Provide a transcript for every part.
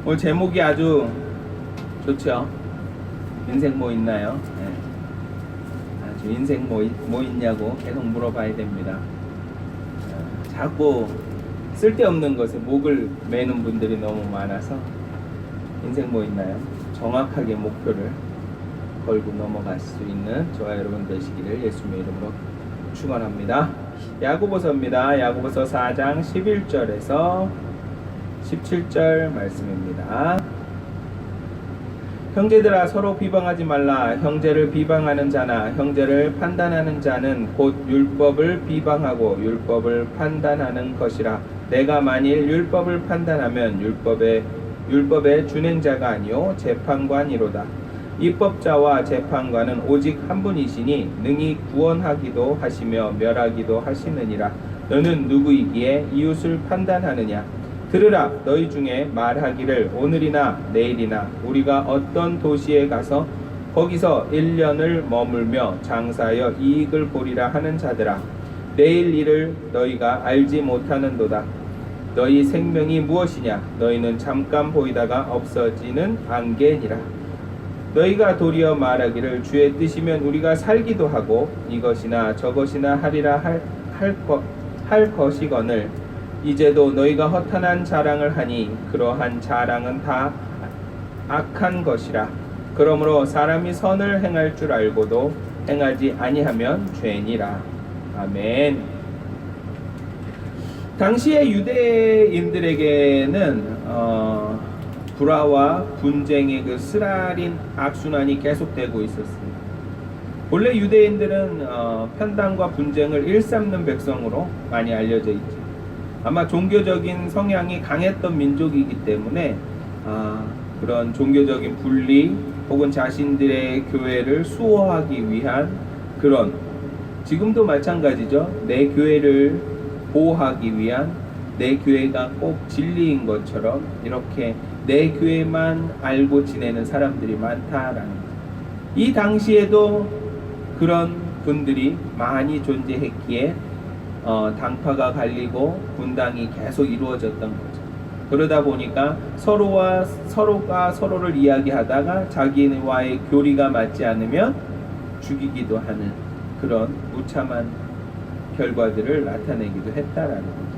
오늘 제목이 아주 좋죠. 인생 뭐 있나요? 네. 아주 인생 뭐 있냐고 계속 물어봐야 됩니다. 자꾸 쓸데없는 것에 목을 매는 분들이 너무 많아서 인생 뭐 있나요? 정확하게 목표를 걸고 넘어갈 수 있는 저와 여러분 되시기를 예수님의 이름으로 축원합니다. 야고보서입니다. 야고보서 4장 11절에서 17절 말씀입니다. 형제들아 서로 비방하지 말라. 형제를 비방하는 자나 형제를 판단하는 자는 곧 율법을 비방하고 율법을 판단하는 것이라. 내가 만일 율법을 판단하면 율법의 준행자가 아니요 재판관이로다. 입법자와 재판관은 오직 한 분이시니 능히 구원하기도 하시며 멸하기도 하시느니라. 너는 누구이기에 이웃을 판단하느냐? 들으라. 너희 중에 말하기를 오늘이나 내일이나 우리가 어떤 도시에 가서 거기서 1년을 머물며 장사하여 이익을 보리라 하는 자들아, 내일 일을 너희가 알지 못하는도다. 너희 생명이 무엇이냐? 너희는 잠깐 보이다가 없어지는 안개니라. 너희가 도리어 말하기를 주의 뜻이면 우리가 살기도 하고 이것이나 저것이나 하리라 할 것이거늘 이제도 너희가 허탄한 자랑을 하니 그러한 자랑은 다 악한 것이라. 그러므로 사람이 선을 행할 줄 알고도 행하지 아니하면 죄니라. 아멘. 당시의 유대인들에게는 불화와 분쟁의 그 쓰라린 악순환이 계속되고 있었습니다. 본래 유대인들은 편당과 분쟁을 일삼는 백성으로 많이 알려져 있죠. 아마 종교적인 성향이 강했던 민족이기 때문에 그런 종교적인 분리 혹은 자신들의 교회를 수호하기 위한 그런, 지금도 마찬가지죠. 내 교회를 보호하기 위한, 내 교회가 꼭 진리인 것처럼 이렇게 내 교회만 알고 지내는 사람들이 많다라는 거죠. 이 당시에도 그런 분들이 많이 존재했기에 당파가 갈리고 분당이 계속 이루어졌던 거죠. 그러다 보니까 서로가 서로를 이야기하다가 자기와의 교리가 맞지 않으면 죽이기도 하는 그런 무참한 결과들을 나타내기도 했다라는 거죠.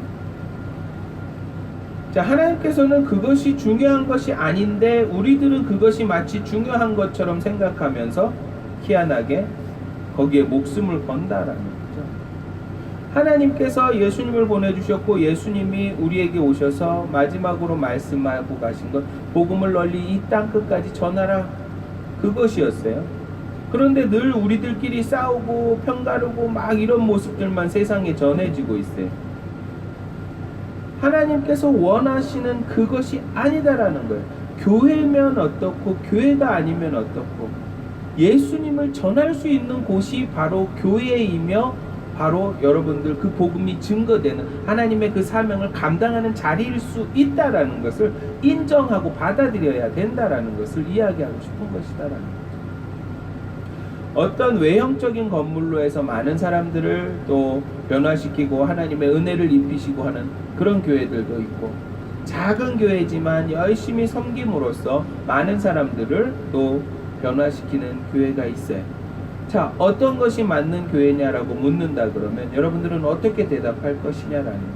자, 하나님께서는 그것이 중요한 것이 아닌데 우리들은 그것이 마치 중요한 것처럼 생각하면서 희한하게 거기에 목숨을 건다라는 거죠. 하나님께서 예수님을 보내주셨고 예수님이 우리에게 오셔서 마지막으로 말씀하고 가신 것, 복음을 널리 이 땅 끝까지 전하라, 그것이었어요. 그런데 늘 우리들끼리 싸우고 편가르고 막 이런 모습들만 세상에 전해지고 있어요. 하나님께서 원하시는 그것이 아니다라는 거예요. 교회면 어떻고 교회가 아니면 어떻고, 예수님을 전할 수 있는 곳이 바로 교회이며 바로 여러분들 그 복음이 증거되는 하나님의 그 사명을 감당하는 자리일 수 있다라는 것을 인정하고 받아들여야 된다라는 것을 이야기하고 싶은 것이다라는 거죠. 어떤 외형적인 건물로 해서 많은 사람들을 또 변화시키고 하나님의 은혜를 입히시고 하는 그런 교회들도 있고, 작은 교회지만 열심히 섬김으로써 많은 사람들을 또 변화시키는 교회가 있어요. 자, 어떤 것이 맞는 교회냐라고 묻는다 그러면 여러분들은 어떻게 대답할 것이냐라는 거죠.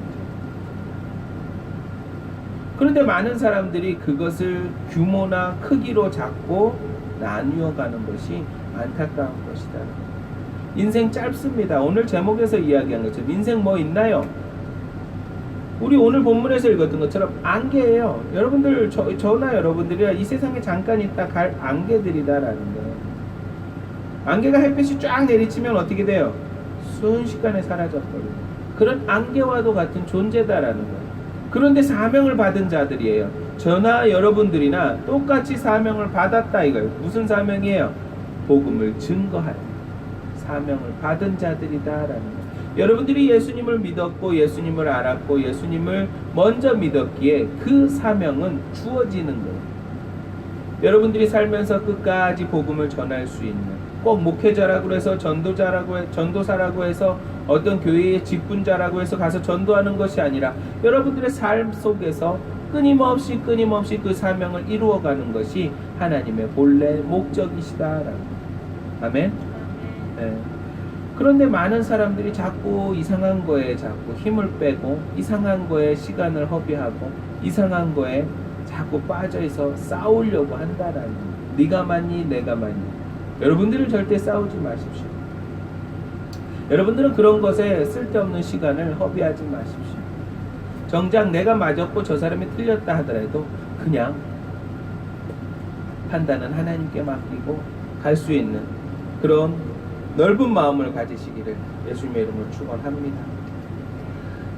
그런데 많은 사람들이 그것을 규모나 크기로 잡고 나누어 가는 것이 안타까운 것이다. 인생 짧습니다. 오늘 제목에서 이야기한 것처럼 인생 뭐 있나요? 우리 오늘 본문에서 읽었던 것처럼 안개예요. 여러분들, 저나 여러분들이야 이 세상에 잠깐 있다 갈 안개들이다라는 거예요. 안개가 햇빛이 쫙 내리치면 어떻게 돼요? 순식간에 사라져버려요. 그런 안개와도 같은 존재다라는 거예요. 그런데 사명을 받은 자들이에요. 저나 여러분들이나 똑같이 사명을 받았다 이거예요. 무슨 사명이에요? 복음을 증거할 사명을 받은 자들이다라는 거예요. 여러분들이 예수님을 믿었고 예수님을 알았고 예수님을 먼저 믿었기에 그 사명은 주어지는 거예요. 여러분들이 살면서 끝까지 복음을 전할 수 있는, 꼭 목회자라고 해서 전도사라고 해서 어떤 교회의 직분자라고 해서 가서 전도하는 것이 아니라 여러분들의 삶 속에서 끊임없이 그 사명을 이루어가는 것이 하나님의 본래 목적이시다라는. 아멘. 네. 그런데 많은 사람들이 자꾸 이상한 거에 자꾸 힘을 빼고 이상한 거에 시간을 허비하고 이상한 거에 자꾸 빠져있어 싸우려고 한다라는. 네가 맞니 내가 맞니. 여러분들은 절대 싸우지 마십시오. 여러분들은 그런 것에 쓸데없는 시간을 허비하지 마십시오. 정작 내가 맞았고 저 사람이 틀렸다 하더라도 그냥 판단은 하나님께 맡기고 갈 수 있는 그런 넓은 마음을 가지시기를 예수님의 이름으로 축원합니다.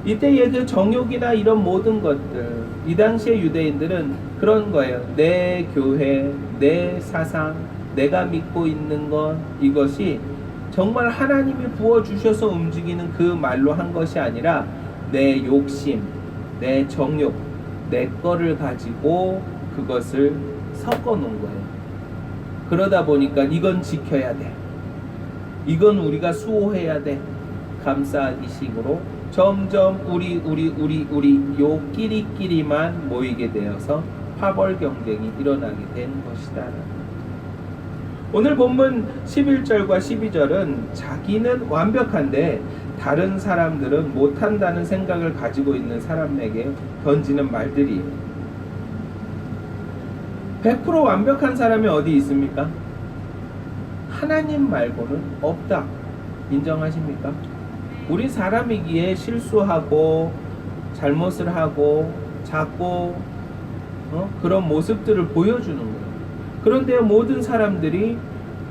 이때의 그 정욕이나 이런 모든 것들, 이 당시의 유대인들은 그런 거예요. 내 교회, 내 사상, 내가 믿고 있는 것, 이것이 정말 하나님이 부어주셔서 움직이는 그 말로 한 것이 아니라 내 욕심, 내 정욕, 내 거를 가지고 그것을 섞어 놓은 거예요. 그러다 보니까 이건 지켜야 돼, 이건 우리가 수호해야 돼, 감싸기 식으로 점점 우리 요 끼리끼리만 모이게 되어서 파벌 경쟁이 일어나게 된 것이다. 오늘 본문 11절과 12절은 자기는 완벽한데 다른 사람들은 못한다는 생각을 가지고 있는 사람에게 던지는 말들이에요. 100% 완벽한 사람이 어디 있습니까? 하나님 말고는 없다. 인정하십니까? 우리 사람이기에 실수하고 잘못을 하고 자꾸 그런 모습들을 보여주는 거예요. 그런데 모든 사람들이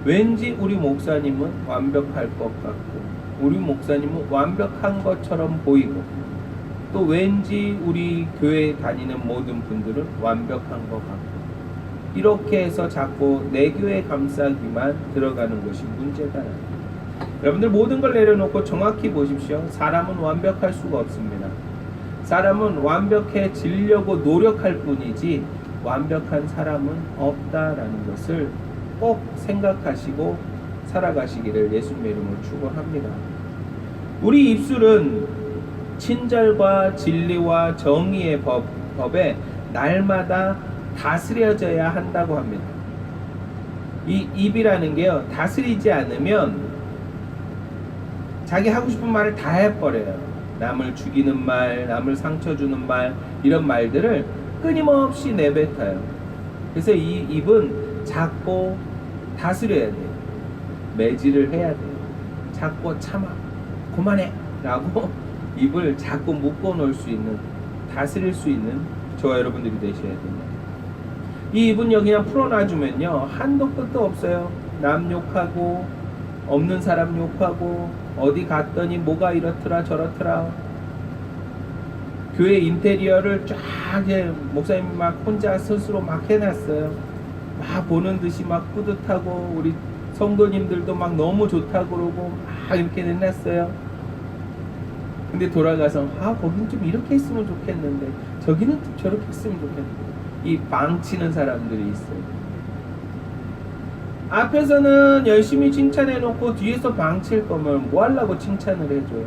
왠지 우리 목사님은 완벽할 것 같고 우리 목사님은 완벽한 것처럼 보이고 또 왠지 우리 교회 다니는 모든 분들은 완벽한 것 같고 이렇게 해서 자꾸 내 교회 감싸기만 들어가는 것이 문제다. 여러분들 모든 걸 내려놓고 정확히 보십시오. 사람은 완벽할 수가 없습니다. 사람은 완벽해지려고 노력할 뿐이지 완벽한 사람은 없다라는 것을 꼭 생각하시고 살아가시기를 예수님의 이름으로 축원합니다. 우리 입술은 친절과 진리와 정의의 법에 날마다 다스려져야 한다고 합니다. 이 입이라는 게요, 다스리지 않으면 자기 하고 싶은 말을 다 해버려요. 남을 죽이는 말, 남을 상처 주는 말, 이런 말들을 끊임없이 내뱉어요. 그래서 이 입은 자꾸 다스려야 돼요. 매질을 해야 돼요. 자꾸 참아, 그만해 라고 입을 자꾸 묶어 놓을 수 있는, 다스릴 수 있는 저와 여러분들이 되셔야 됩니다. 이 입은 그냥 풀어놔주면요 한도 끝도 없어요. 남 욕하고 없는 사람 욕하고 어디 갔더니 뭐가 이렇더라 저렇더라. 교회 인테리어를 쫙 목사님이 막 혼자 스스로 막 해놨어요. 막 보는 듯이 막 뿌듯하고 우리 성도님들도 막 너무 좋다고 그러고 막 이렇게 해놨어요. 근데 돌아가서 거긴 좀 이렇게 했으면 좋겠는데 저기는 좀 저렇게 했으면 좋겠는데 이 망치는 사람들이 있어요. 앞에서는 열심히 칭찬해놓고 뒤에서 망칠 거면 뭐 하려고 칭찬을 해줘요.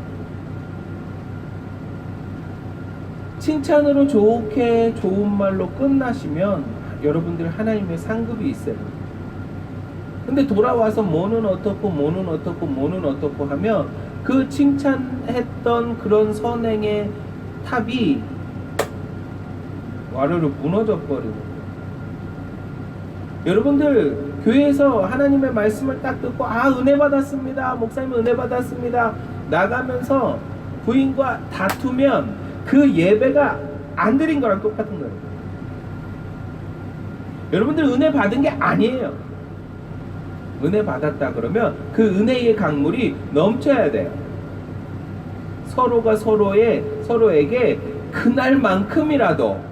칭찬으로 좋게 좋은 말로 끝나시면 여러분들 하나님의 상급이 있어요. 근데 돌아와서 뭐는 어떻고 하면 그 칭찬했던 그런 선행의 탑이 와르르 무너져 버리고, 여러분들 교회에서 하나님의 말씀을 딱 듣고 은혜 받았습니다, 목사님 은혜 받았습니다 나가면서 부인과 다투면 그 예배가 안 드린 거랑 똑같은 거예요. 여러분들 은혜 받은 게 아니에요. 은혜 받았다 그러면 그 은혜의 강물이 넘쳐야 돼요. 서로가 서로에게 그날만큼이라도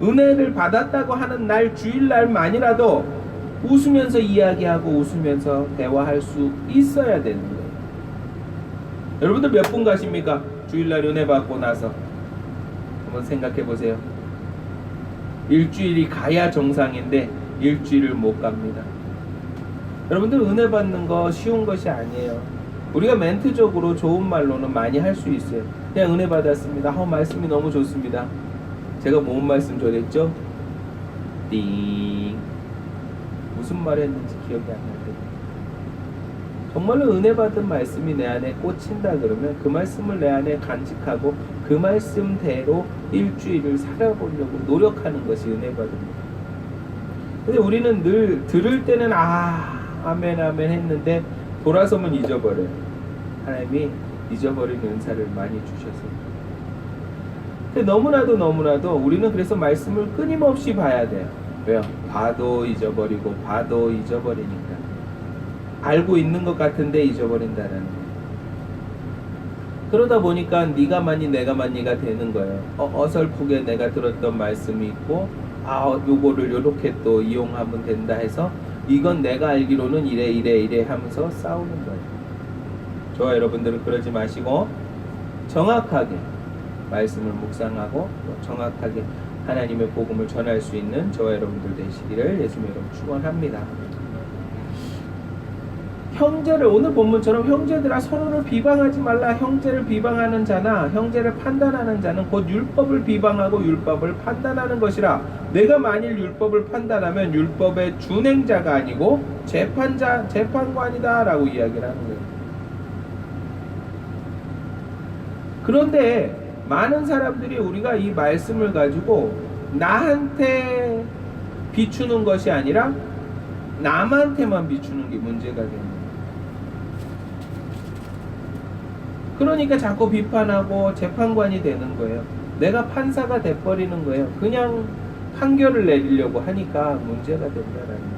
은혜를 받았다고 하는 날, 주일날만이라도 웃으면서 이야기하고 웃으면서 대화할 수 있어야 되는 거예요. 여러분들 몇 분 가십니까? 주일날 은혜 받고 나서 한번 생각해 보세요. 일주일이 가야 정상인데 일주일을 못 갑니다. 여러분들 은혜 받는 거 쉬운 것이 아니에요. 우리가 멘트적으로 좋은 말로는 많이 할 수 있어요. 그냥 은혜 받았습니다. 말씀이 너무 좋습니다. 제가 뭔 말씀 전했죠? 띵. 무슨 말 했는지 기억이 안 나는데, 정말로 은혜 받은 말씀이 내 안에 꽂힌다 그러면 그 말씀을 내 안에 간직하고 그 말씀대로 일주일을 살아보려고 노력하는 것이 은혜 받은 거예요. 근데 우리는 늘 들을 때는 아멘 아멘 했는데 돌아서면 잊어버려요. 하나님이 잊어버린 은사를 많이 주셔서. 근데 너무나도 우리는 그래서 말씀을 끊임없이 봐야 돼요. 왜요? 봐도 잊어버리고 봐도 잊어버리니까. 알고 있는 것 같은데 잊어버린다는 거예요. 그러다 보니까 네가 많이 내가 많이가 되는 거예요. 어설프게 내가 들었던 말씀이 있고 요거를 요렇게 또 이용하면 된다 해서 이건 내가 알기로는 이래 하면서 싸우는 거예요. 저와 여러분들은 그러지 마시고 정확하게 말씀을 묵상하고 또 정확하게 하나님의 복음을 전할 수 있는 저와 여러분들 되시기를 예수님의 이름으로 축원합니다. 형제를, 오늘 본문처럼 형제들아 서로를 비방하지 말라. 형제를 비방하는 자나 형제를 판단하는 자는 곧 율법을 비방하고 율법을 판단하는 것이라. 내가 만일 율법을 판단하면 율법의 준행자가 아니고 재판관이다 라고 이야기를 하는 거예요. 그런데 많은 사람들이 우리가 이 말씀을 가지고 나한테 비추는 것이 아니라 남한테만 비추는 게 문제가 되는 거예요. 그러니까 자꾸 비판하고 재판관이 되는 거예요. 내가 판사가 돼버리는 거예요. 그냥 판결을 내리려고 하니까 문제가 된다는 거예요.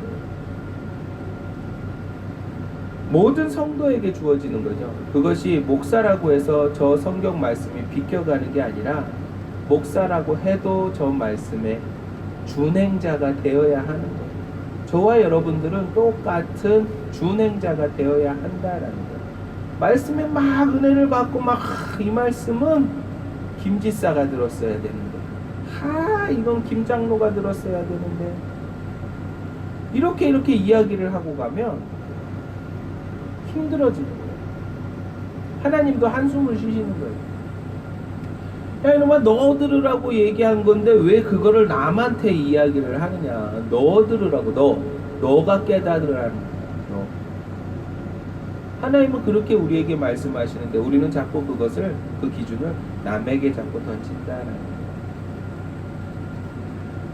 모든 성도에게 주어지는 거죠. 그것이 목사라고 해서 저 성경 말씀이 비껴가는 게 아니라 목사라고 해도 저 말씀의 준행자가 되어야 하는 거예요. 저와 여러분들은 똑같은 준행자가 되어야 한다라는 거예요. 말씀에 막 은혜를 받고 막 이 말씀은 김지사가 들었어야 되는데 이건 김장로가 들었어야 되는데 이렇게 이야기를 하고 가면 힘들어지는 거예요. 하나님도 한숨을 쉬시는 거예요. 야 이놈아 너 들으라고 얘기한 건데 왜 그거를 남한테 이야기를 하느냐. 너 들으라고. 너가 깨달으라는 거야. 하나님은 그렇게 우리에게 말씀하시는데 우리는 자꾸 그것을, 그 기준을 남에게 자꾸 던진다라는 거예요.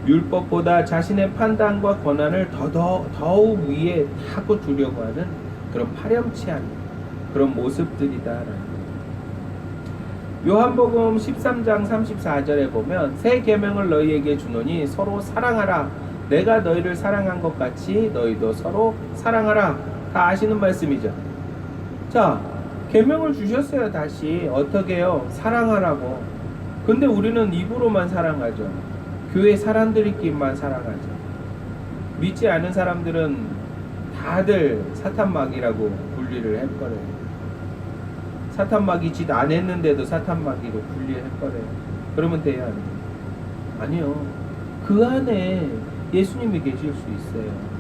율법보다 자신의 판단과 권한을 더욱 위에 타고 두려고 하는 그런 파렴치한 그런 모습들이다라는 거예요. 요한복음 13장 34절에 보면 새 계명을 너희에게 주노니 서로 사랑하라. 내가 너희를 사랑한 것 같이 너희도 서로 사랑하라. 다 아시는 말씀이죠. 자, 계명을 주셨어요. 다시 어떻게 해요? 사랑하라고. 근데 우리는 입으로만 사랑하죠. 교회 사람들끼리만 사랑하죠. 믿지 않은 사람들은 다들 사탄마귀라고 분리를 해버려요. 사탄마귀 짓 안 했는데도 사탄마귀로 분리해버려요. 그러면 돼요? 안 돼요? 아니요. 그 안에 예수님이 계실 수 있어요.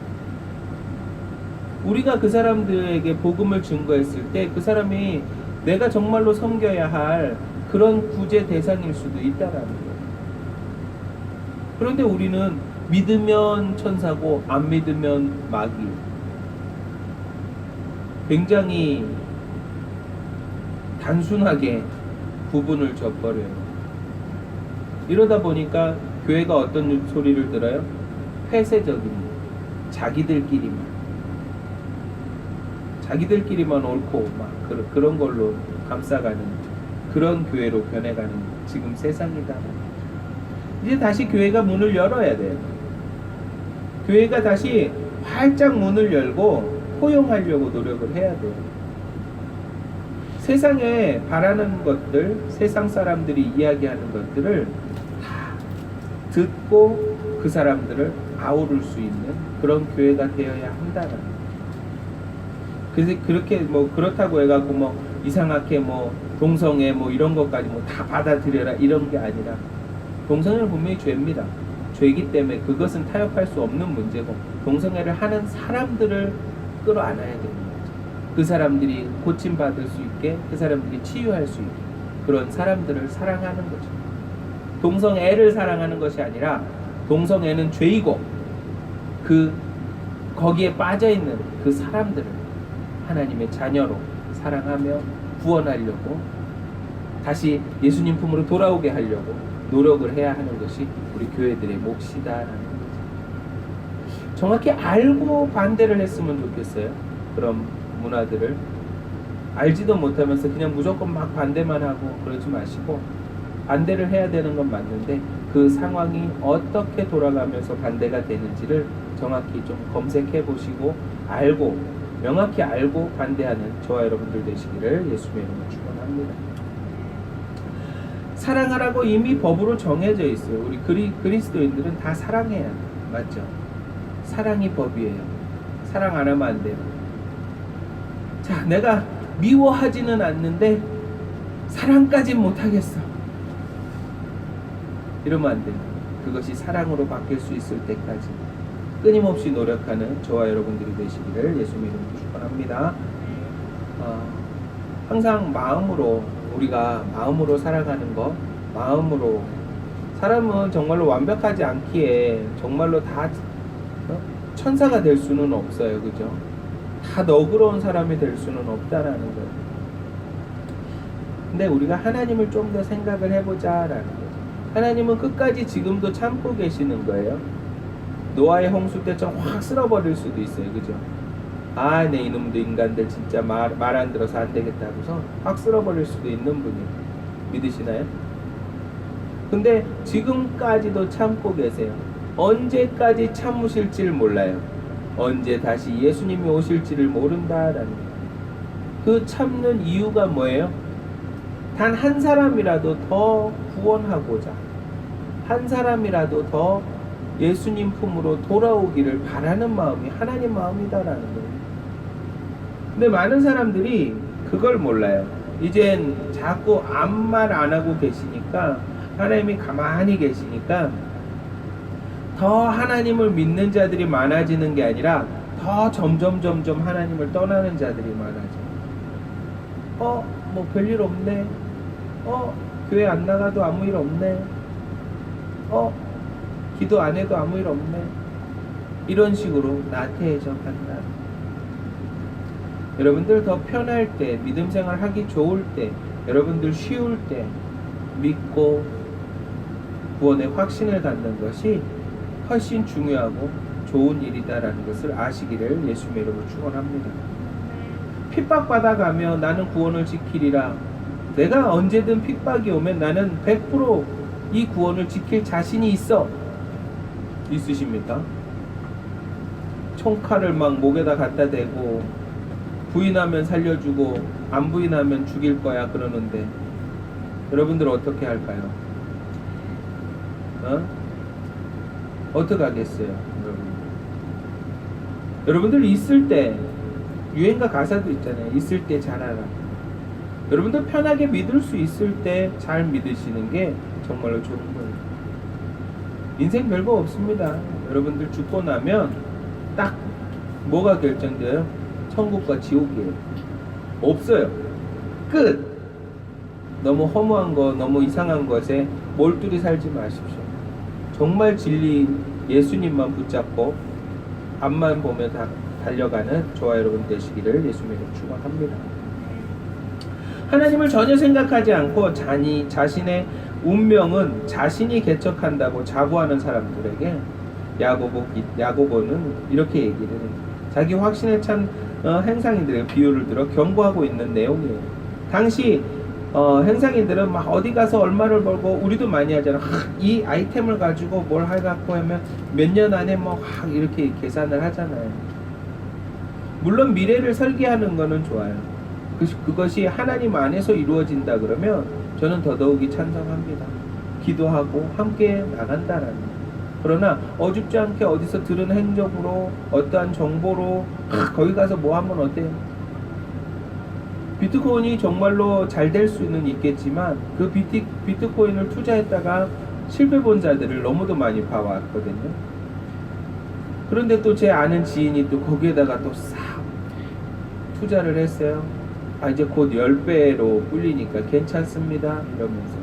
우리가 그 사람들에게 복음을 증거했을 때 그 사람이 내가 정말로 섬겨야 할 그런 구제 대상일 수도 있다라는 거예요. 그런데 우리는 믿으면 천사고 안 믿으면 마귀. 굉장히 단순하게 구분을 져버려요. 이러다 보니까 교회가 어떤 소리를 들어요? 폐쇄적인, 자기들끼리만 옳고 막 그런 걸로 감싸가는 그런 교회로 변해가는 지금 세상이다. 이제 다시 교회가 문을 열어야 돼요. 교회가 다시 활짝 문을 열고 포용하려고 노력을 해야 돼요. 세상에 바라는 것들, 세상 사람들이 이야기하는 것들을 다 듣고 그 사람들을 아우를 수 있는 그런 교회가 되어야 한다는 거예요. 그래서 그렇게 그렇다고 해갖고 이상하게 동성애 이런 것까지 다 받아들여라 이런 게 아니라, 동성애는 분명히 죄입니다. 죄이기 때문에 그것은 타협할 수 없는 문제고, 동성애를 하는 사람들을 끌어안아야 되는 거죠. 그 사람들이 고침받을 수 있게, 그 사람들이 치유할 수 있게, 그런 사람들을 사랑하는 거죠. 동성애를 사랑하는 것이 아니라 동성애는 죄이고 거기에 빠져있는 그 사람들을 하나님의 자녀로 사랑하며 구원하려고 다시 예수님 품으로 돌아오게 하려고 노력을 해야 하는 것이 우리 교회들의 몫이다라는 거죠. 정확히 알고 반대를 했으면 좋겠어요. 그런 문화들을 알지도 못하면서 그냥 무조건 막 반대만 하고 그러지 마시고, 반대를 해야 되는 건 맞는데 그 상황이 어떻게 돌아가면서 반대가 되는지를 정확히 좀 검색해 보시고 명확히 알고 반대하는 저와 여러분들 되시기를 예수님의 이름으로 축원합니다. 사랑하라고 이미 법으로 정해져 있어요. 우리 그리스도인들은 다 사랑해야 돼요. 맞죠? 사랑이 법이에요. 사랑 안 하면 안 돼요. 자, 내가 미워하지는 않는데 사랑까진 못하겠어. 이러면 안 돼요. 그것이 사랑으로 바뀔 수 있을 때까지 끊임없이 노력하는 저와 여러분들이 되시기를 예수님의 이름으로 축원합니다. 항상 우리가 마음으로 살아가는 것, 마음으로, 사람은 정말로 완벽하지 않기에 정말로 다 천사가 될 수는 없어요. 그죠? 다 너그러운 사람이 될 수는 없다라는 거예요. 근데 우리가 하나님을 좀 더 생각을 해보자라는 거죠. 하나님은 끝까지 지금도 참고 계시는 거예요. 노아의 홍수 때처럼 확 쓸어버릴 수도 있어요. 그죠? 내 이놈들 인간들 진짜 말 안 들어서 안 되겠다 하고서 확 쓸어버릴 수도 있는 분이 믿으시나요? 근데 지금까지도 참고 계세요. 언제까지 참으실지를 몰라요. 언제 다시 예수님이 오실지를 모른다라는 거예요. 그 참는 이유가 뭐예요? 단 한 사람이라도 더 구원하고자, 한 사람이라도 더 예수님 품으로 돌아오기를 바라는 마음이 하나님 마음이다라는 거예요. 근데 많은 사람들이 그걸 몰라요. 이젠 자꾸 아무 말 안 하고 계시니까, 하나님이 가만히 계시니까 더 하나님을 믿는 자들이 많아지는 게 아니라 더 점점 하나님을 떠나는 자들이 많아져요. 뭐 별일 없네. 교회 안 나가도 아무 일 없네. 기도 안 해도 아무 일 없네. 이런 식으로 나태해져 간다. 여러분들 더 편할 때, 믿음 생활 하기 좋을 때, 여러분들 쉬울 때 믿고 구원의 확신을 갖는 것이 훨씬 중요하고 좋은 일이다라는 것을 아시기를 예수님의 이름으로 축원합니다. 핍박받아가며 나는 구원을 지키리라. 내가 언제든 핍박이 오면 나는 100% 이 구원을 지킬 자신이 있으십니까? 총칼을 막 목에다 갖다 대고 부인하면 살려주고 안 부인하면 죽일 거야 그러는데 여러분들 어떻게 할까요? 어떻게 하겠어요? 여러분들 있을 때, 유행가 가사도 있잖아요. 있을 때 잘하라. 여러분들 편하게 믿을 수 있을 때 잘 믿으시는 게 정말로 좋은 거예요. 인생 별거 없습니다. 여러분들 죽고 나면 딱 뭐가 결정돼요? 천국과 지옥이에요. 없어요. 끝. 너무 허무한 거, 너무 이상한 것에 몰두리 살지 마십시오. 정말 진리 예수님만 붙잡고 앞만 보며 다 달려가는 저와 여러분 되시기를 예수님으로 축원합니다. 하나님을 전혀 생각하지 않고 자신의 운명은 자신이 개척한다고 자부하는 사람들에게 야고보는 이렇게 얘기를 해요. 자기 확신에 찬 행상인들의 비유를 들어 경고하고 있는 내용이에요. 당시 행상인들은 막 어디 가서 얼마를 벌고, 우리도 많이 하잖아. 이 아이템을 가지고 뭘 해갖고 하면 몇 년 안에 뭐 이렇게 계산을 하잖아요. 물론 미래를 설계하는 거는 좋아요. 그것이 하나님 안에서 이루어진다 그러면 저는 더더욱이 찬성합니다. 기도하고 함께 나간다라는 거예요. 그러나 어줍지 않게 어디서 들은 행적으로, 어떠한 정보로 거기 가서 뭐 하면 어때요? 비트코인이 정말로 잘 될 수는 있겠지만 그 비트코인을 투자했다가 실패 본 자들을 너무도 많이 봐왔거든요. 그런데 또 제 아는 지인이 또 거기에다가 또 싹 투자를 했어요. 이제 곧 10배로 불리니까 괜찮습니다 이러면서.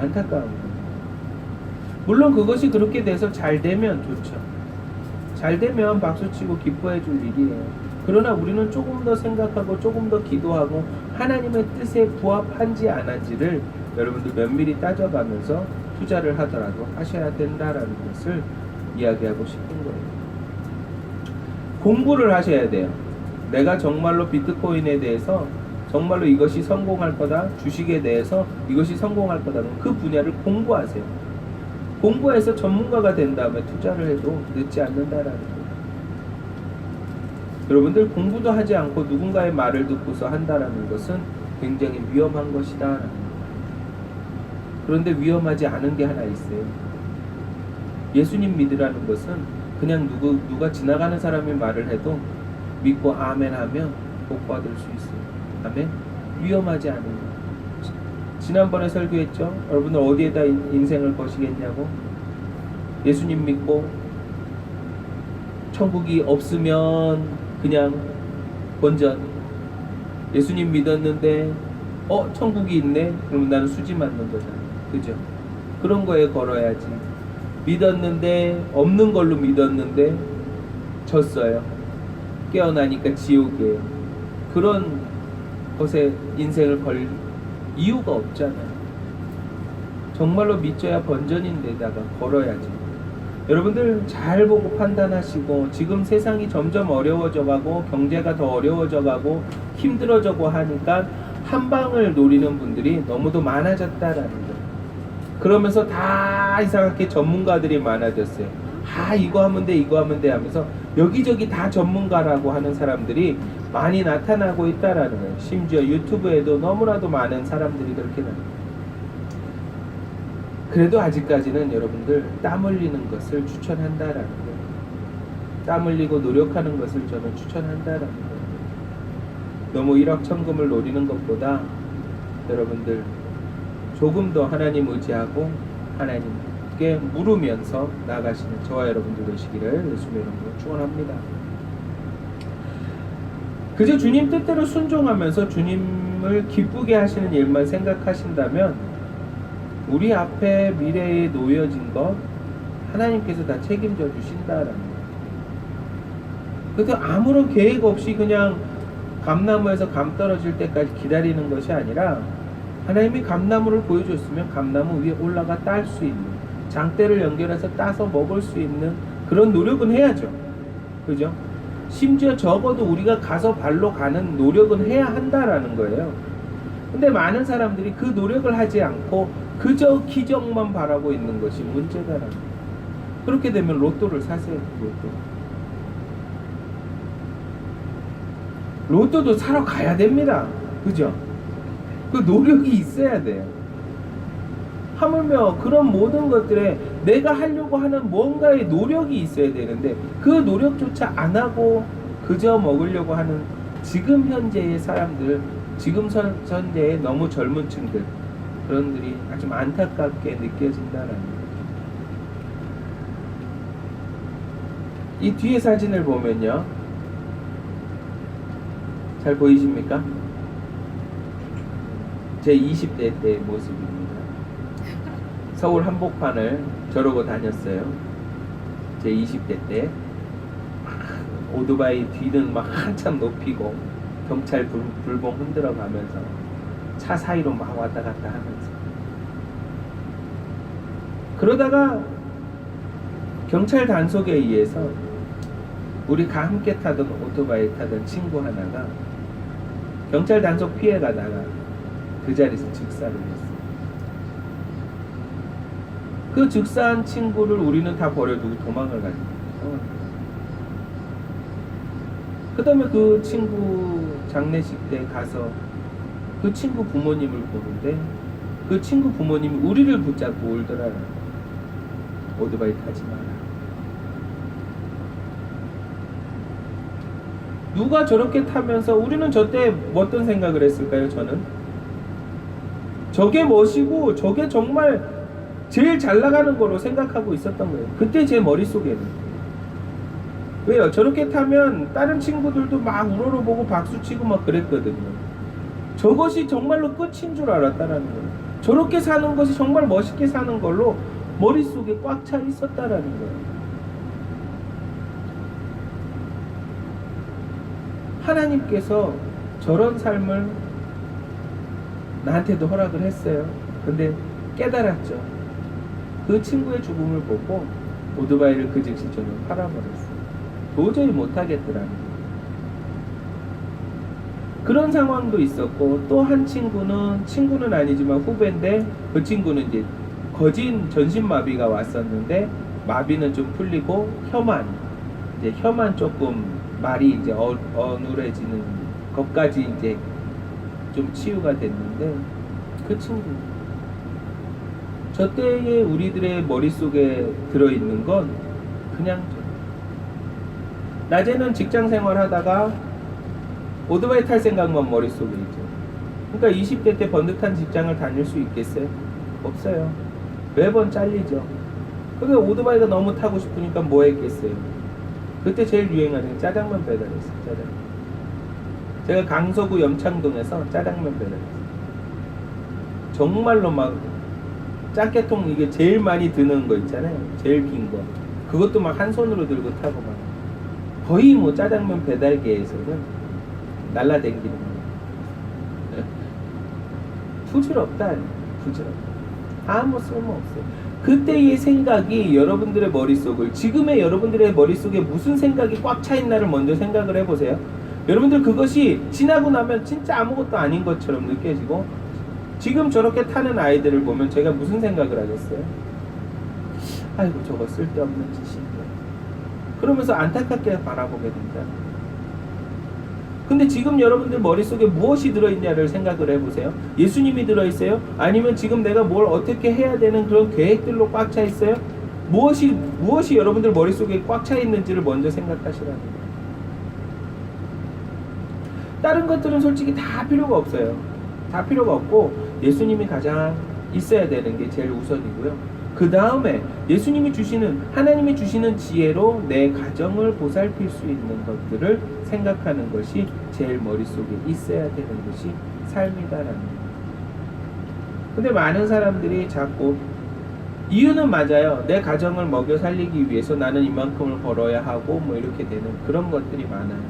안타까운 거예요. 물론 그것이 그렇게 돼서 잘 되면 좋죠. 잘 되면 박수치고 기뻐해 줄 일이에요. 그러나 우리는 조금 더 생각하고 조금 더 기도하고 하나님의 뜻에 부합한지 안 한지를 여러분들 면밀히 따져가면서 투자를 하더라도 하셔야 된다라는 것을 이야기하고 싶은 거예요. 공부를 하셔야 돼요. 내가 정말로 비트코인에 대해서 정말로 이것이 성공할 거다, 주식에 대해서 이것이 성공할 거다, 그 분야를 공부하세요. 공부해서 전문가가 된 다음에 투자를 해도 늦지 않는다라는 거예요. 여러분들 공부도 하지 않고 누군가의 말을 듣고서 한다라는 것은 굉장히 위험한 것이다. 그런데 위험하지 않은 게 하나 있어요. 예수님 믿으라는 것은 그냥 누가 지나가는 사람이 말을 해도 믿고 아멘 하면 복 받을 수 있어요. 아멘. 위험하지 않은 거. 지난번에 설교했죠. 여러분들 어디에다 인생을 거시겠냐고. 예수님 믿고 천국이 없으면 그냥 본전. 예수님 믿었는데 천국이 있네. 그러면 나는 수지 맞는 거잖아. 그죠? 그런 거에 걸어야지. 믿었는데 없는 걸로 믿었는데 졌어요. 깨어나니까 지옥이에요. 그런 것에 인생을 걸 이유가 없잖아요. 정말로 믿져야 번전인데다가 걸어야지. 여러분들 잘 보고 판단하시고, 지금 세상이 점점 어려워져 가고 경제가 더 어려워져 가고 힘들어져 가고 하니까 한 방을 노리는 분들이 너무도 많아졌다라는 거예요. 그러면서 다 이상하게 전문가들이 많아졌어요. 이거 하면 돼 이거 하면 돼 하면서 여기저기 다 전문가라고 하는 사람들이 많이 나타나고 있다라는 거예요. 심지어 유튜브에도 너무나도 많은 사람들이 그렇게 나와요. 그래도 아직까지는 여러분들 땀 흘리는 것을 추천한다라는 거예요. 땀 흘리고 노력하는 것을 저는 추천한다라는 거예요. 너무 일확천금을 노리는 것보다 여러분들 조금 더 하나님 의지하고 하나님께 물으면서 나아가시는 저와 여러분들 되시기를 예수님의 이름으로 축원합니다. 그저 주님 뜻대로 순종하면서 주님을 기쁘게 하시는 일만 생각하신다면 우리 앞에 미래에 놓여진 것 하나님께서 다 책임져 주신다라는 거예요. 그래서 아무런 계획 없이 그냥 감나무에서 감 떨어질 때까지 기다리는 것이 아니라 하나님이 감나무를 보여줬으면 감나무 위에 올라가 딸 수 있는, 장대를 연결해서 따서 먹을 수 있는 그런 노력은 해야죠. 그죠? 심지어 적어도 우리가 가서 발로 가는 노력은 해야 한다라는 거예요. 근데 많은 사람들이 그 노력을 하지 않고 그저 기적만 바라고 있는 것이 문제다라는 거예요. 그렇게 되면 로또를 사세요. 로또도 사러 가야 됩니다. 그죠? 그 노력이 있어야 돼요. 하물며 그런 모든 것들에 내가 하려고 하는 뭔가의 노력이 있어야 되는데 그 노력조차 안 하고 그저 먹으려고 하는 지금 현재의 사람들, 지금 현재의 너무 젊은 층들, 그런들이 아주 안타깝게 느껴진다는 거예요. 이 뒤에 사진을 보면요, 잘 보이십니까? 제 20대 때의 모습입니다. 서울 한복판을 저러고 다녔어요. 제 20대 때 오토바이 뒤는 막 한참 높이고 경찰 불봉 흔들어 가면서 차 사이로 막 왔다 갔다 하면서, 그러다가 경찰 단속에 의해서 우리가 함께 타던 오토바이 타던 친구 하나가 경찰 단속 피해 가다가 그 자리에서 즉사를 했어요. 그 즉사한 친구를 우리는 다 버려두고 도망을 가죠. 그 다음에 그 친구 장례식 때 가서 그 친구 부모님을 보는데 그 친구 부모님이 우리를 붙잡고 울더라고요. 오토바이 타지 마라. 누가 저렇게 타면서, 우리는 저때 어떤 생각을 했을까요? 저는 저게 멋이고 저게 정말 제일 잘 나가는 거로 생각하고 있었던 거예요. 그때 제 머릿속에는. 왜요? 저렇게 타면 다른 친구들도 막 우러러보고 박수치고 막 그랬거든요. 저것이 정말로 끝인 줄 알았다라는 거예요. 저렇게 사는 것이 정말 멋있게 사는 걸로 머릿속에 꽉 차 있었다라는 거예요. 하나님께서 저런 삶을 나한테도 허락을 했어요. 근데 깨달았죠. 그 친구의 죽음을 보고 오토바이를 그 즉시 저는 팔아버렸어요. 도저히 못하겠더라는 거예요. 그런 상황도 있었고, 또 한 친구는 아니지만 후배인데, 그 친구는 이제 거진 전신마비가 왔었는데 마비는 좀 풀리고 혀만 조금 말이 이제 어눌해지는 것까지 이제 좀 치유가 됐는데, 그 친구, 저 때에 우리들의 머릿속에 들어있는 건 그냥 낮에는 직장 생활하다가 오토바이 탈 생각만 머릿속에 있죠. 그러니까 20대 때 번듯한 직장을 다닐 수 있겠어요? 없어요. 매번 잘리죠. 그러니까 오토바이가 너무 타고 싶으니까 뭐 했겠어요? 그때 제일 유행하는 짜장면 배달했어요. 짜장면. 제가 강서구 염창동에서 짜장면 배달했어요. 정말로 막 짝개통, 이게 제일 많이 드는 거 있잖아요. 제일 긴 거. 그것도 막 한 손으로 들고 타고 막. 거의 뭐 짜장면 배달계에서는 날라다니는 거예요. 부질없다. 아무 쓸모없어요. 그때의 생각이 여러분들의 머릿속을, 지금의 여러분들의 머릿속에 무슨 생각이 꽉 차 있나를 먼저 생각을 해보세요. 여러분들 그것이 지나고 나면 진짜 아무것도 아닌 것처럼 느껴지고, 지금 저렇게 타는 아이들을 보면 제가 무슨 생각을 하겠어요? 아이고, 저거 쓸데없는 짓인데. 그러면서 안타깝게 바라보게 된다. 근데 지금 여러분들 머릿속에 무엇이 들어있냐를 생각을 해보세요. 예수님이 들어있어요? 아니면 지금 내가 뭘 어떻게 해야 되는 그런 계획들로 꽉 차 있어요? 무엇이 여러분들 머릿속에 꽉 차 있는지를 먼저 생각하시라는 거예요. 다른 것들은 솔직히 다 필요가 없어요. 다 필요가 없고, 예수님이 가장 있어야 되는 게 제일 우선이고요. 그 다음에 하나님이 주시는 지혜로 내 가정을 보살필 수 있는 것들을 생각하는 것이 제일 머릿속에 있어야 되는 것이 삶이다라는 거예요. 근데 많은 사람들이 자꾸, 이유는 맞아요. 내 가정을 먹여 살리기 위해서 나는 이만큼을 벌어야 하고 뭐 이렇게 되는 그런 것들이 많아요.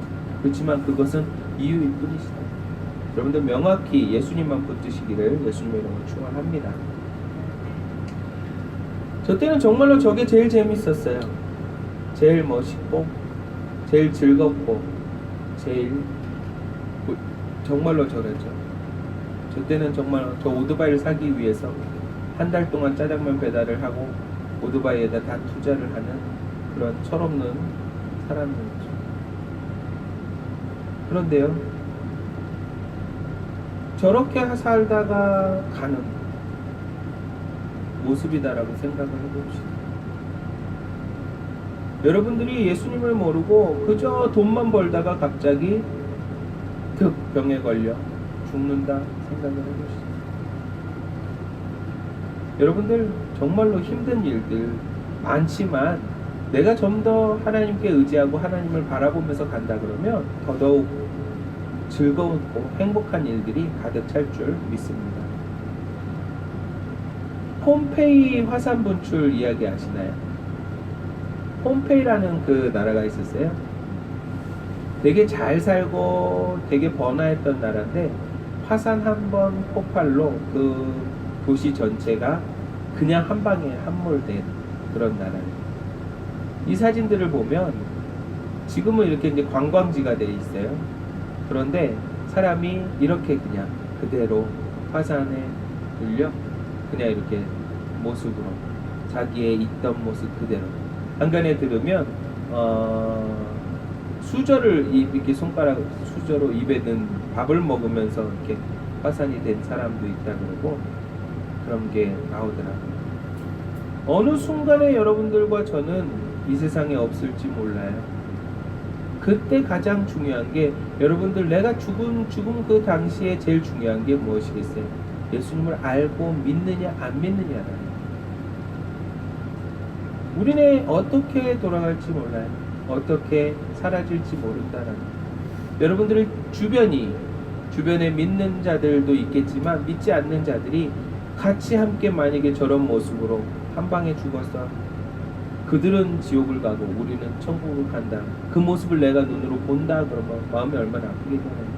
그렇지만 그것은 이유일 뿐이시다. 여러분들 명확히 예수님만 붙드시기를 예수님의 이름으로 축원합니다. 저 때는 정말로 저게 제일 재밌었어요. 제일 멋있고 제일 즐겁고 정말로 저랬죠. 저 때는 정말 저 오토바이를 사기 위해서 한 달 동안 짜장면 배달을 하고 오토바이에다 다 투자를 하는 그런 철없는 사람이었죠. 그런데요, 저렇게 살다가 가는 모습이다라고 생각을 해봅시다. 여러분들이 예수님을 모르고 그저 돈만 벌다가 갑자기 득 병에 걸려 죽는다 생각을 해봅시다. 여러분들 정말로 힘든 일들 많지만 내가 좀 더 하나님께 의지하고 하나님을 바라보면서 간다 그러면 더더욱 즐거웠고 행복한 일들이 가득 찰 줄 믿습니다. 폼페이 화산 분출 이야기 아시나요? 폼페이라는 그 나라가 있었어요. 되게 잘 살고 되게 번화했던 나라인데 화산 한 번 폭발로 그 도시 전체가 그냥 한 방에 함몰된 그런 나라예요. 이 사진들을 보면 지금은 이렇게 이제 관광지가 돼 있어요. 그런데 사람이 이렇게 그냥 그대로 화산에 들려 그냥 이렇게 모습으로 자기의 있던 모습 그대로 한간에 들으면 수저를 이렇게 손가락 수저로 입에 넣은 밥을 먹으면서 이렇게 화산이 된 사람도 있다 그러고 그런 게 나오더라고요. 어느 순간에 여러분들과 저는 이 세상에 없을지 몰라요. 그때 가장 중요한 게 여러분들 내가 죽은 그 당시에 제일 중요한 게 무엇이겠어요? 예수님을 알고 믿느냐 안 믿느냐라는 거예요. 우리는 어떻게 돌아갈지 몰라요. 어떻게 사라질지 모른다라는 거예요. 여러분들의 주변에 믿는 자들도 있겠지만 믿지 않는 자들이 같이 함께 만약에 저런 모습으로 한 방에 죽어서 그들은 지옥을 가고 우리는 천국을 간다. 그 모습을 내가 눈으로 본다 그러면 마음이 얼마나 아프겠냐는.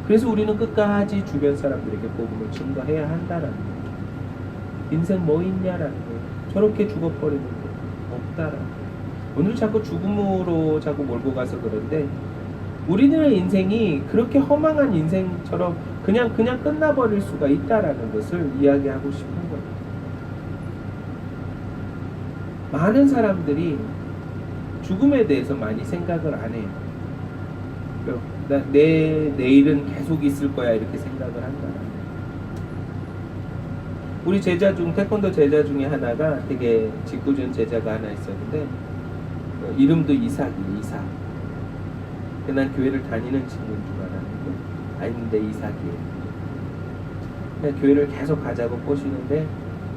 그래서 우리는 끝까지 주변 사람들에게 복음을 증거해야 한다라는 거예요. 인생 뭐 있냐라는 거예요. 저렇게 죽어버리는 거 없다라는 거예요. 오늘 자꾸 죽음으로 자꾸 몰고 가서 그런데 우리들의 인생이 그렇게 허망한 인생처럼 그냥 끝나버릴 수가 있다라는 것을 이야기하고 싶은 거예요. 많은 사람들이 죽음에 대해서 많이 생각을 안 해요. 내 내일은 계속 있을 거야 이렇게 생각을 한다. 우리 제자 중 태권도 제자 중에 하나가 되게 짓궂은 제자가 하나 있었는데 이름도 이삭이 이삭. 난 교회를 다니는 친구인 줄 알았는데 아닌데 이삭이에요. 그냥 교회를 계속 가자고 꼬시는데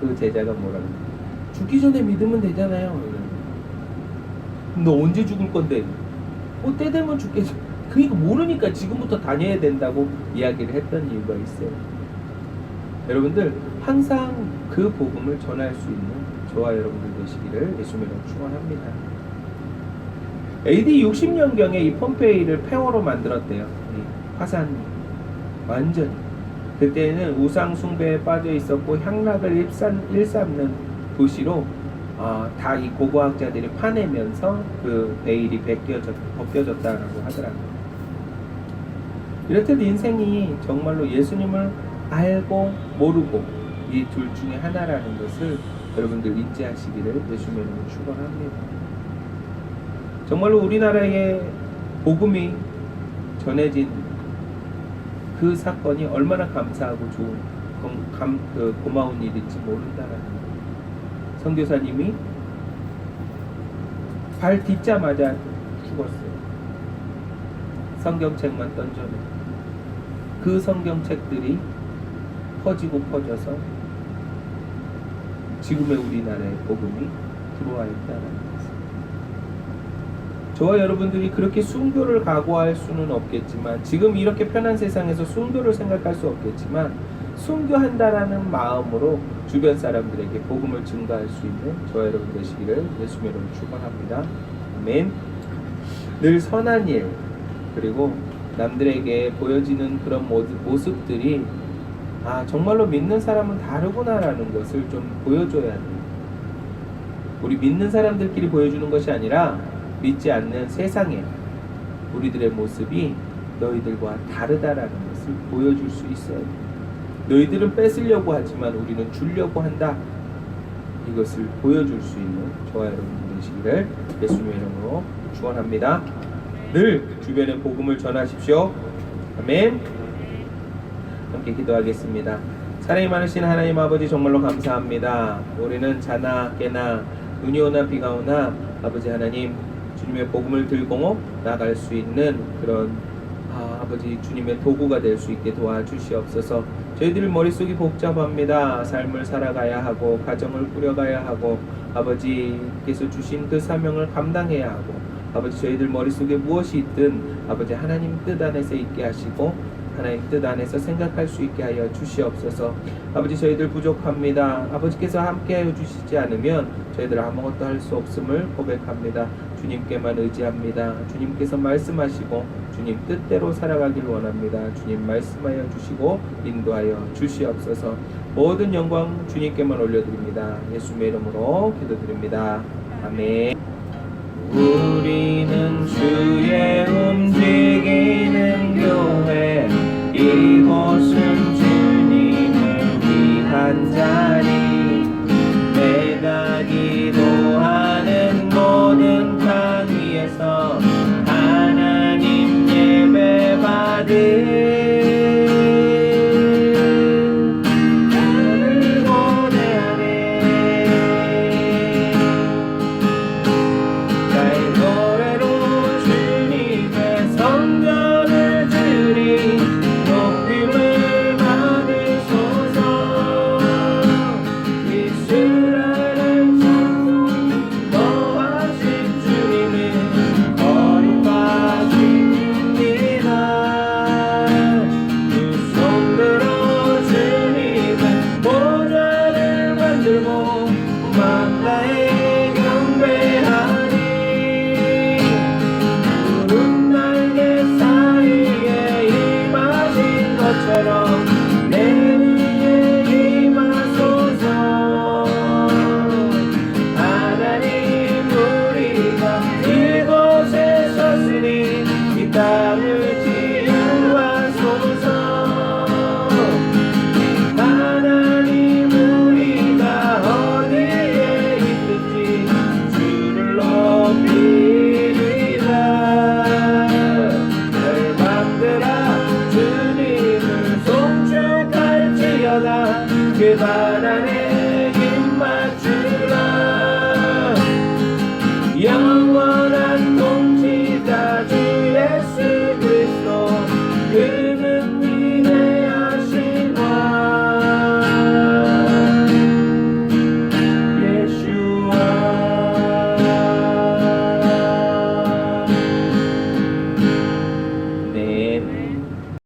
그 제자가 뭐라고 죽기 전에 믿으면 되잖아요. 너 언제 죽을 건데? 뭐 때 되면 죽겠지. 그러니까 모르니까 지금부터 다녀야 된다고 이야기를 했던 이유가 있어요. 여러분들 항상 그 복음을 전할 수 있는 저와 여러분들 되시기를 예수님으로 축원합니다. AD 60년경에 이 폼페이를 폐허로 만들었대요. 화산이 완전히. 그때는 우상 숭배에 빠져 있었고 향락을 일삼는 도시로 다 이 고고학자들이 파내면서 그 베일이 벗겨졌다라고 하더라고요. 이렇듯 인생이 정말로 예수님을 알고 모르고 이 둘 중에 하나라는 것을 여러분들 인지하시기를 예수님의 이름으로 축원합니다. 정말로 우리나라에 복음이 전해진 그 사건이 얼마나 감사하고 좋은 고마운 일인지 모른다라는 거예요. 선교사님이 발 딛자마자 죽었어요. 성경책만 던져놓고 그 성경책들이 퍼져서 지금의 우리나라의 복음이 들어와 있다는 것입니다. 저와 여러분들이 그렇게 순교를 각오할 수는 없겠지만 지금 이렇게 편한 세상에서 순교를 생각할 수 없겠지만 순교한다라는 마음으로 주변 사람들에게 복음을 증거할 수 있는 저와 여러분 되시기를 예수님의 이름으로 축원합니다. 아멘. 늘 선한 일 그리고 남들에게 보여지는 그런 모습들이 정말로 믿는 사람은 다르구나라는 것을 좀 보여줘야 돼요. 우리 믿는 사람들끼리 보여주는 것이 아니라 믿지 않는 세상에 우리들의 모습이 너희들과 다르다라는 것을 보여줄 수 있어야 돼요. 너희들은 뺏으려고 하지만 우리는 주려고 한다. 이것을 보여줄 수 있는 저와 여러분들 되시기를 예수님의 이름으로 축원합니다. 늘 주변에 복음을 전하십시오. 아멘. 함께 기도하겠습니다. 사랑이 많으신 하나님 아버지 정말로 감사합니다. 우리는 자나 깨나 눈이 오나 비가 오나 아버지 하나님 주님의 복음을 들고 나갈 수 있는 그런 아버지 주님의 도구가 될 수 있게 도와주시옵소서. 저희들 머릿속이 복잡합니다. 삶을 살아가야 하고 가정을 꾸려가야 하고 아버지께서 주신 그 사명을 감당해야 하고 아버지 저희들 머릿속에 무엇이 있든 아버지 하나님 뜻 안에서 있게 하시고 하나님 뜻 안에서 생각할 수 있게 하여 주시옵소서. 아버지 저희들 부족합니다. 아버지께서 함께하여 주시지 않으면 저희들 아무것도 할 수 없음을 고백합니다. 주님께만 의지합니다. 주님께서 말씀하시고 주님 뜻대로 살아가길 원합니다. 주님 말씀하여 주시고 인도하여 주시옵소서. 모든 영광 주님께만 올려드립니다. 예수님의 이름으로 기도드립니다. 아멘. 우리는 주의 움직이는 교회 이곳은 주님을 위한 자리